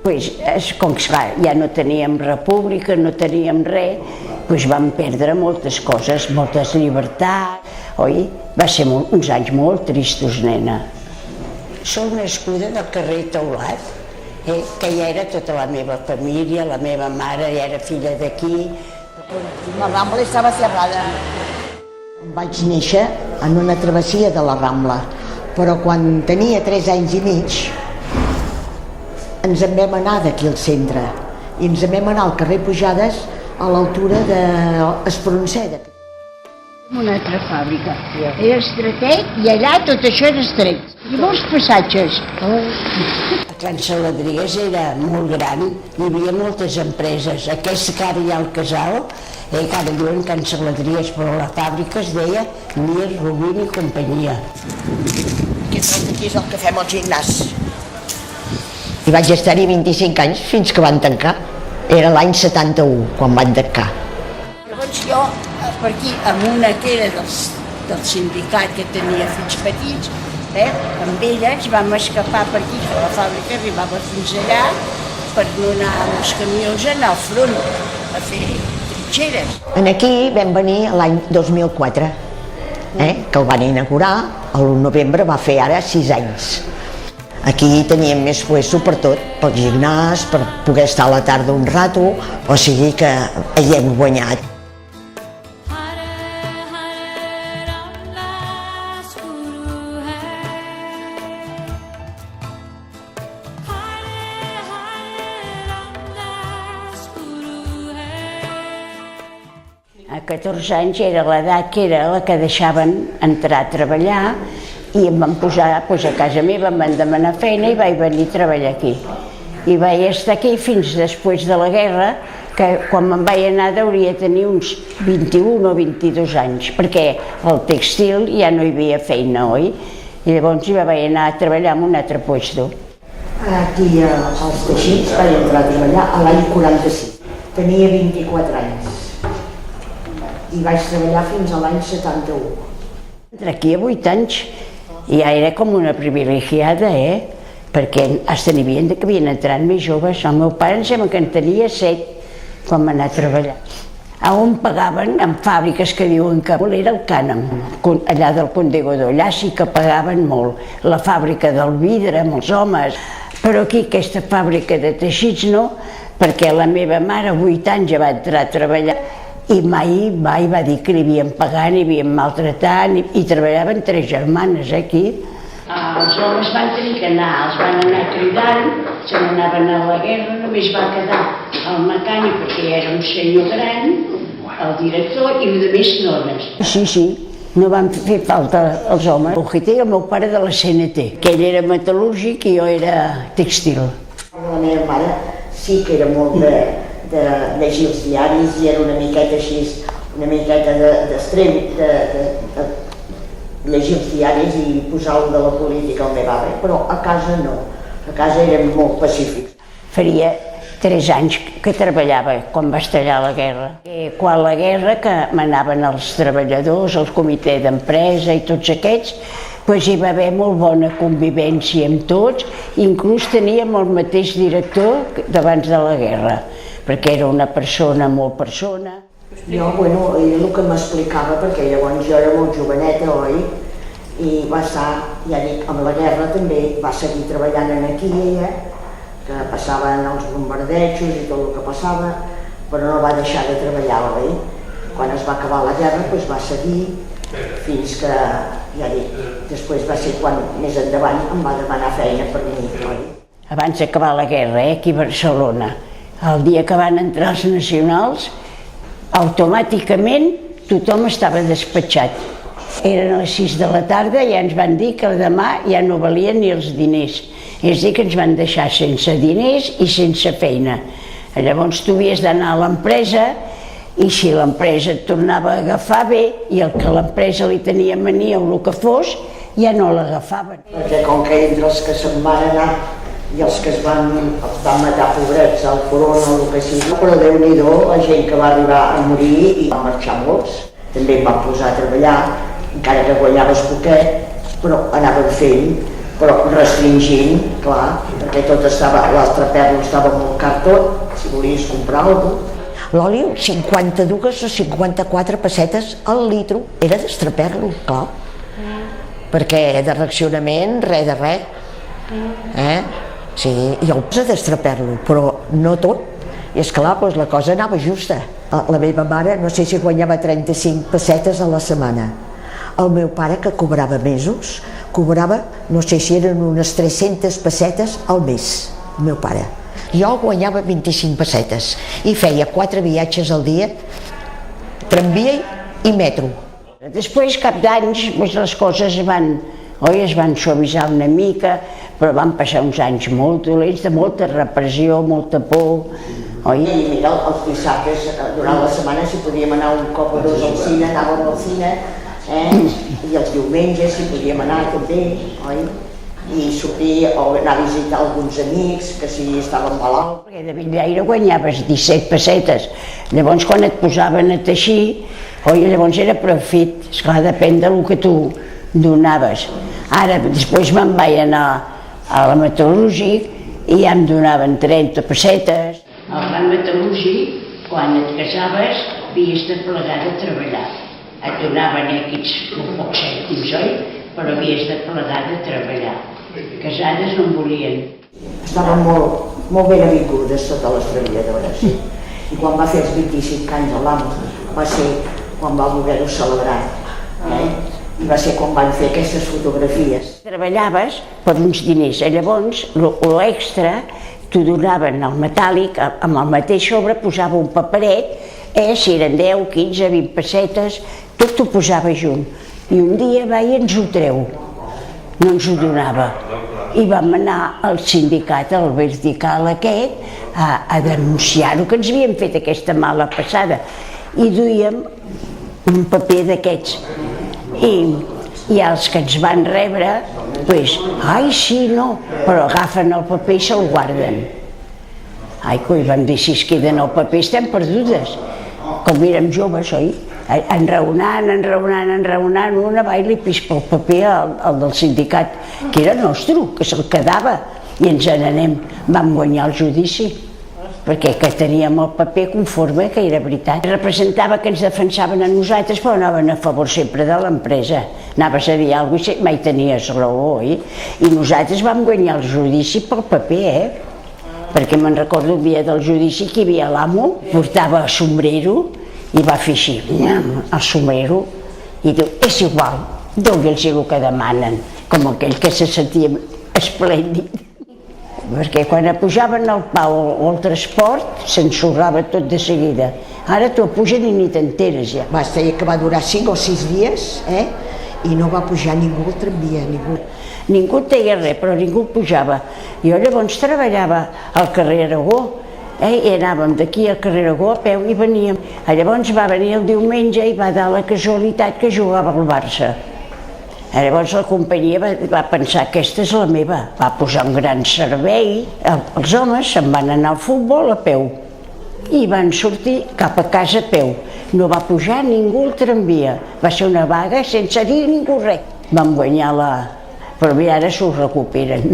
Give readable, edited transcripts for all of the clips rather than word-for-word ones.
Com que ja no teníem república, no teníem res, vam perdre moltes coses, moltes llibertats, oi? Va ser uns anys molt tristos, nena. Soc nascuda del carrer Teulat, que ja era tota la meva família, la meva mare ja era filla d'aquí. La Rambla estava cerrada. Vaig néixer en una travessia de la Rambla, però quan tenia 3 anys i mig ens en vam anar d'aquí al centre i ens en vam anar al carrer Pujades a l'altura d'Espronceda. Una altra fàbrica. Era estretec i allà tot això era estret. I molts passatges. A Can Saladries era molt gran, hi havia moltes empreses. Aquesta que ara hi ha al casal, que ara diuen Can Saladries, però la fàbrica es deia Mir, Rubin i companyia. Aquí és el que fem al gimnàs. I vaig estar-hi 25 anys fins que van tancar. Era l'any 71 quan van tancar. Llavors jo, per aquí, amb una que era del sindicat que tenia fills petits, amb ells vam escapar per aquí, que la fàbrica arribava fins allà, per no anar amb els camions a anar al front, a fer trinxeres. Aquí vam venir l'any 2004, que el van inaugurar, el novembre va fer ara 6 anys. Aquí teníem més puesto per tot, pel gimnàs, per poder estar a la tarda un rato, o sigui que hi hem guanyat. A 14 anys era l'edat que era la que deixaven entrar a treballar i em van posar a casa meva, em van demanar feina i vaig venir a treballar aquí. I vaig estar aquí fins després de la guerra, que quan me'n vaig anar hauria de tenir uns 21 o 22 anys, perquè al tèxtil ja no hi havia feina, oi? I llavors hi vaig anar a treballar en un altre lloc. Aquí als teixits vaig entrar a treballar a l'any 45. Tenia 24 anys. I vaig treballar fins a l'any 71. Aquí a 8 anys ja era com una privilegiada, perquè fins n'hi havia que havien entrat més joves. El meu pare em sembla que en tenia 7 quan va anar a treballar. On pagaven en fàbriques que diuen que era el Cànem, allà del Conde Godó, allà sí que pagaven molt. La fàbrica del vidre amb els homes, però aquí aquesta fàbrica de teixits no, perquè la meva mare a 8 anys ja va entrar a treballar i mai va dir que li havien pagat, ni havien maltratat, i treballaven 3 germanes aquí. Els homes van tenir que anar, els van anar cridant, se n'anaven a la guerra, només va quedar el mecànic perquè era un senyor gran, el director i els altres dones. Sí, no van fer falta els homes. El meu pare de la CNT, que ell era metal·lúrgic i jo era tèxtil. La meva mare sí que era molt de llegir els diaris i era una miqueta així, una miqueta d'extrem, de llegir els diaris i posar-ho de la política al meu avi, però a casa no, a casa érem molt pacífics. Faria 3 anys que treballava quan va estallar la guerra. Quan la guerra que manaven els treballadors, el comitè d'empresa i tots aquests, hi va haver molt bona convivència amb tots, inclús teníem el mateix director d'abans de la guerra, perquè era una persona molt persona. Jo, el que m'explicava, perquè llavors jo era molt joveneta, oi? I va estar, ja dic, amb la guerra també, va seguir treballant aquí ella, que passaven els bombardejos i tot el que passava, però no va deixar de treballar, oi? Quan es va acabar la guerra, va seguir fins que, ja dic, després va ser quan més endavant em va demanar feina per mi, oi? Abans d'acabar la guerra, aquí a Barcelona, el dia que van entrar els nacionals, automàticament tothom estava despatxat. Eren a les 6 de la tarda i ja ens van dir que demà ja no valien ni els diners. És a dir, que ens van deixar sense diners i sense feina. Llavors tu havies d'anar a l'empresa i si l'empresa et tornava a agafar bé i el que l'empresa li tenia mania o el que fos, ja no l'agafaven. Perquè com que entre els que se'n van anar i els que els van matar pobrets al corona o el que sigui, però Déu-n'hi-do la gent que va arribar a morir i van marxar molts. També em van posar a treballar, encara que guanyaves poquet, però anaven fent però restringint, clar, perquè tot estava, l'altre perro estava molt car tot, si volies comprar alguna cosa. L'oli, 52 o 54 pessetes al litro, era d'estraperlo, clar. Perquè de racionament, res de res. Sí, i el pes d'estraperlo, però no tot. I esclar, doncs la cosa anava justa. La meva mare, no sé si guanyava 35 pessetes a la setmana. El meu pare, que cobrava mesos, cobrava, no sé si eren unes 300 pessetes al mes, el meu pare. Jo guanyava 25 pessetes i feia 4 viatges al dia, tramvia i metro. Després, cap d'anys, les coses es van suavitzar una mica, però van passar uns anys molt dolents, de molta repressió, molta por, oi? I mira, els dissabtes, durant la setmana, si podíem anar un cop o dos al cine, anàvem al cine, i els diumenges si podíem anar també, oi? I sortir o anar a visitar alguns amics que si estaven malalt. Perquè de vetllaire guanyaves 17 pessetes, llavors quan et posaven a teixir, llavors era profit, esclar, depèn del que tu donaves. Ara, després me'n vaig anar a la metal·lúrgic i ja em donaven 30 pessetes. Al ram metal·lúrgic, quan et casaves, havies de plegar de treballar. Et donaven aquests pocs cèntims, oi? Però havies de plegar de treballar. Casades no en volien. Estaven molt ben avingudes totes les treballadores. I quan va fer els 25 anys a l'amo, va ser quan va voler-ho celebrar. I va ser quan van fer aquestes fotografies. Treballaves per uns diners, llavors l'extra t'ho donaven al metàl·lic, amb el mateix sobre posava un paperet, si eren 10, 15, 20 pessetes, tot t'ho posava junt. I un dia va i ens ho treu, no ens ho donava. I vam anar al sindicat, al vertical aquest, a denunciar-ho, que ens havien fet aquesta mala passada. I duíem un paper d'aquests. I els que ens van rebre, doncs, ai, sí, no, però agafen el paper i se'l guarden. Ai, coi, vam dir, si es queden el paper estem perdudes. Com érem joves, oi? Enraonant, una va i li pispa el paper al del sindicat, que era nostre, que se'l quedava, i ens n'anem. Vam guanyar el judici, perquè que teníem el paper conforme que era veritat. Representava que ens defensaven a nosaltres, però anaven a favor sempre de l'empresa. Anaves a dir alguna cosa i mai tenies raó, oi? I nosaltres vam guanyar el judici pel paper, perquè me'n recordo un dia del judici que hi havia l'amo, portava sombrero i va fer així, el sombrero, i diu, és igual, doni'ls el que demanen, com aquell que se sentia esplèndid. Perquè quan pujaven al pau o al transport s'ensorrava tot de seguida. Ara t'ho pugen i ni t'enteres ja. Va ser que va durar 5 o 6 dies, i no va pujar ningú al tramvia, ningú. Ningú et deia res, però ningú pujava. Jo llavors treballava al carrer Aragó, i anàvem d'aquí al carrer Aragó a peu i veníem. Llavors va venir el diumenge i va dar la casualitat que jugava al Barça. Llavors la companyia va pensar, aquesta és la meva, va posar un gran servei. Els homes se'n van anar al futbol a peu i van sortir cap a casa a peu. No va pujar ningú al tramvia, va ser una vaga sense dir ningú res. Vam guanyar però mira, ara s'ho recuperen.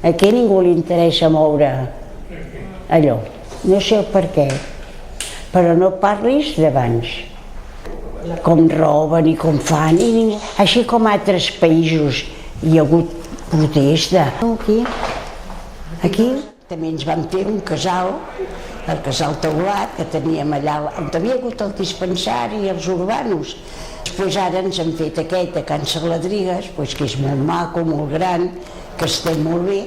Aquí a ningú li interessa moure allò, no sé el per què, però no parlis d'abans. Com roben i com fan, així com a altres països hi ha hagut protesta. Aquí també ens van fer un casal, el casal teulat, que teníem allà on havia hagut el dispensari i els urbanos. Després ara ens han fet aquest a Can Saladrigues, que és molt maco, molt gran, que estem molt bé.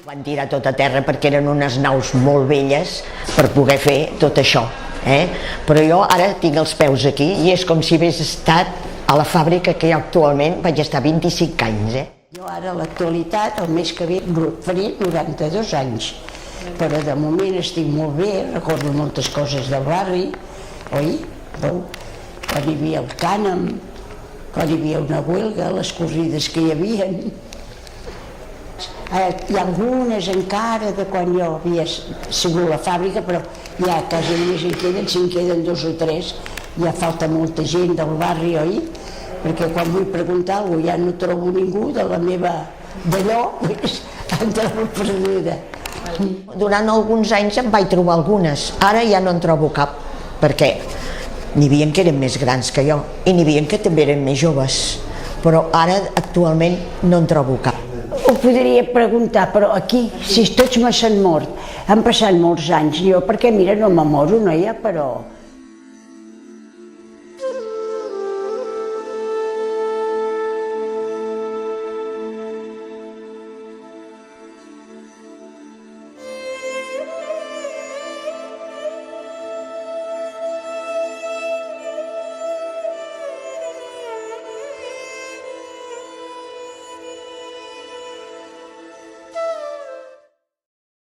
Van tirar tot a terra perquè eren unes naus molt velles per poder fer tot això. Però jo ara tinc els peus aquí i és com si hagués estat a la fàbrica que jo actualment vaig estar 25 anys. Jo ara a l'actualitat, el mes que ve, faré 92 anys, però de moment estic molt bé, recordo moltes coses del barri, oi? Quan hi havia el cànem, quan hi havia una huelga, les corrides que hi havia. Hi ha algunes encara de quan jo havia sigut a la fàbrica, però ja quasi només en queden, si en queden 2 o 3, ja falta molta gent del barri, oi? Perquè quan vull preguntar alguna cosa ja no trobo ningú de la meva d'allò, em trobo perduda. Durant alguns anys em vaig trobar algunes, ara ja no en trobo cap, perquè n'hi havia que eren més grans que jo i n'hi havia que també eren més joves, però ara actualment no en trobo cap. Ho podria preguntar, però aquí, si tots me s'han mort, han passat molts anys, jo perquè mira no me moro, noia, però